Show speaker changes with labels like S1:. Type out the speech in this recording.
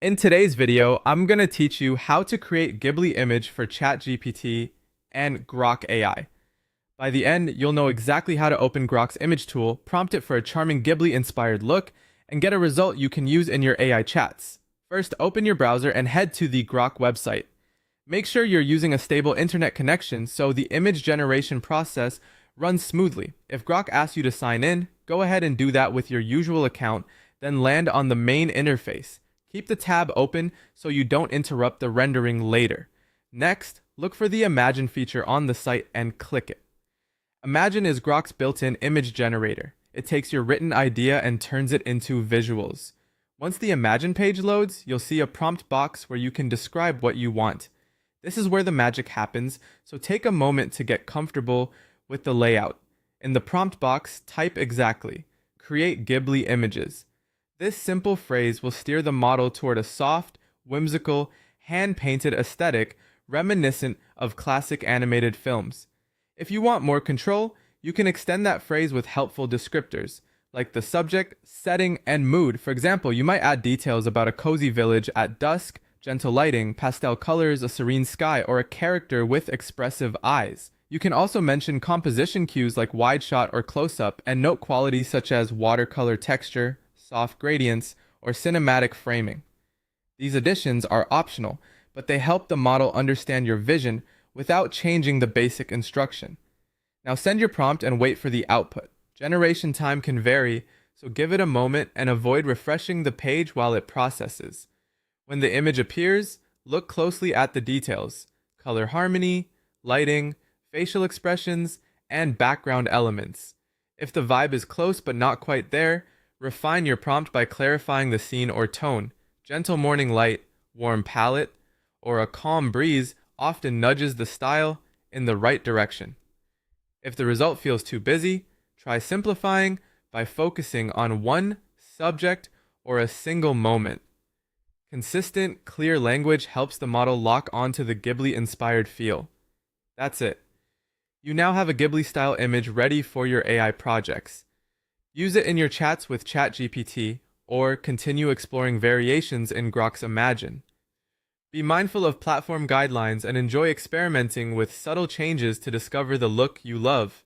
S1: In today's video, I'm going to teach you how to create Ghibli image for ChatGPT and Grok AI. By the end, you'll know exactly how to open Grok's image tool, prompt it for a charming Ghibli-inspired look, and get a result you can use in your AI chats. First, open your browser and head to the Grok website. Make sure you're using a stable internet connection so the image generation process runs smoothly. If Grok asks you to sign in, go ahead and do that with your usual account, then land on the main interface. Keep the tab open so you don't interrupt the rendering later. Next, look for the Imagine feature on the site and click it. Imagine is Grok's built-in image generator. It takes your written idea and turns it into visuals. Once the Imagine page loads, you'll see a prompt box where you can describe what you want. This is where the magic happens, so take a moment to get comfortable with the layout. In the prompt box, type exactly, "Create Ghibli images." This simple phrase will steer the model toward a soft, whimsical, hand-painted aesthetic reminiscent of classic animated films. If you want more control, you can extend that phrase with helpful descriptors, like the subject, setting, and mood. For example, you might add details about a cozy village at dusk, gentle lighting, pastel colors, a serene sky, or a character with expressive eyes. You can also mention composition cues like wide shot or close-up, and note qualities such as watercolor texture, soft gradients, or cinematic framing. These additions are optional, but they help the model understand your vision without changing the basic instruction. Now send your prompt and wait for the output. Generation time can vary, so give it a moment and avoid refreshing the page while it processes. When the image appears, look closely at the details: color harmony, lighting, facial expressions, and background elements. If the vibe is close but not quite there, refine your prompt by clarifying the scene or tone. Gentle morning light, warm palette, or a calm breeze often nudges the style in the right direction. If the result feels too busy, try simplifying by focusing on one subject or a single moment. Consistent, clear language helps the model lock onto the Ghibli-inspired feel. That's it. You now have a Ghibli-style image ready for your AI projects. Use it in your chats with ChatGPT, or continue exploring variations in Grok's Imagine. Be mindful of platform guidelines and enjoy experimenting with subtle changes to discover the look you love.